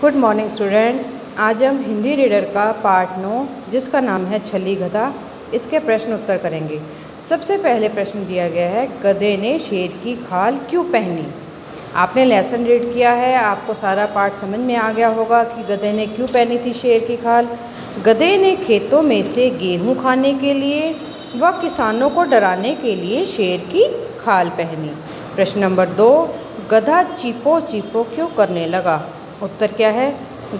Good morning students. आज हम Hindi reader का पार्ट 9 जिसका नाम है छली गधा, इसके प्रश्न उत्तर करेंगे। सबसे पहले प्रश्न दिया गया है, गधे ने शेर की खाल क्यों पहनी। आपने लेसन रीड किया है, आपको सारा पार्ट समझ में आ गया होगा कि गधे ने क्यों पहनी थी शेर की खाल। गधे ने खेतों में से गेहूँ खाने के लिए व किसानों को डराने के लिए शेर की खाल पहनी। प्रश्न नंबर 2, गधा चीपो चीपो क्यों करने लगा। उत्तर क्या है,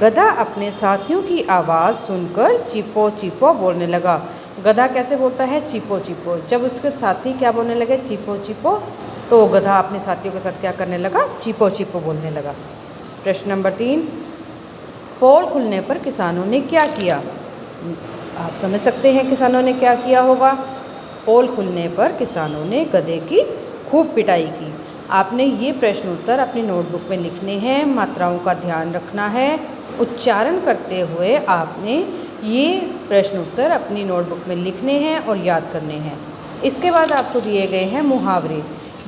गधा अपने साथियों की आवाज़ सुनकर चीपो चीपो बोलने लगा। गधा कैसे बोलता है, चीपो चीपो। जब उसके साथी क्या बोलने लगे, चीपो चीपो, तो गधा अपने साथियों के साथ क्या करने लगा, चीपो चीपो बोलने लगा। प्रश्न नंबर 3, पोल खुलने पर किसानों ने क्या किया। आप समझ सकते हैं किसानों ने क्या किया होगा। पोल खुलने पर किसानों ने गधे की खूब पिटाई की। आपने ये प्रश्न उत्तर अपनी नोटबुक में लिखने हैं, मात्राओं का ध्यान रखना है, उच्चारण करते हुए आपने ये प्रश्न उत्तर अपनी नोटबुक में लिखने हैं और याद करने हैं। इसके बाद आपको दिए गए हैं मुहावरे।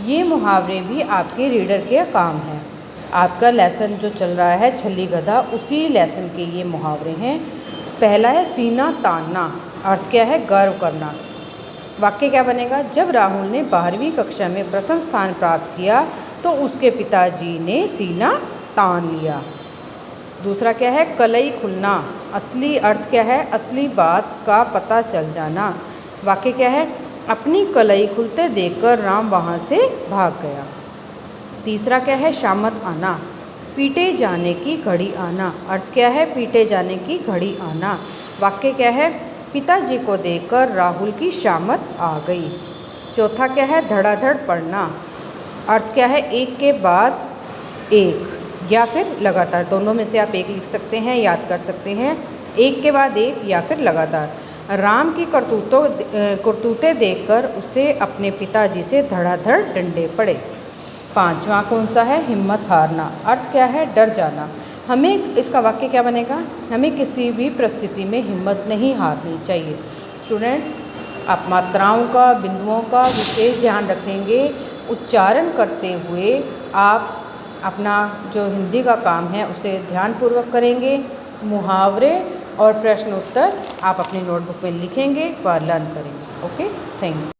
ये मुहावरे भी आपके रीडर के काम हैं। आपका लेसन जो चल रहा है छली गधा, उसी लेसन के ये मुहावरे हैं। पहला है सीना तानना, अर्थ क्या है, गर्व करना। वाक्य क्या बनेगा, जब राहुल ने 12वीं कक्षा में प्रथम स्थान प्राप्त किया तो उसके पिताजी ने सीना तान लिया। दूसरा क्या है, कलई खुलना, असली अर्थ क्या है, असली बात का पता चल जाना। वाक्य क्या है, अपनी कलई खुलते देखकर राम वहाँ से भाग गया। तीसरा क्या है, शामत आना, पीटे जाने की घड़ी आना। अर्थ क्या है, पीटे जाने की घड़ी आना। वाक्य क्या है, पिताजी को देखकर राहुल की शामत आ गई। चौथा क्या है, धड़ाधड़ पढ़ना, अर्थ क्या है, एक के बाद एक या फिर लगातार, दोनों में से आप एक लिख सकते हैं, याद कर सकते हैं, एक के बाद एक या फिर लगातार। राम की करतूतें देखकर उसे अपने पिताजी से धड़ाधड़ डंडे पड़े। पांचवा कौन सा है, हिम्मत हारना, अर्थ क्या है, डर जाना। हमें इसका वाक्य क्या बनेगा, हमें किसी भी परिस्थिति में हिम्मत नहीं हारनी चाहिए। स्टूडेंट्स, आप मात्राओं का, बिंदुओं का विशेष ध्यान रखेंगे। उच्चारण करते हुए आप अपना जो हिंदी का काम है उसे ध्यानपूर्वक करेंगे। मुहावरे और प्रश्न उत्तर आप अपनी नोटबुक में लिखेंगे व लर्न करेंगे। Okay, thank you.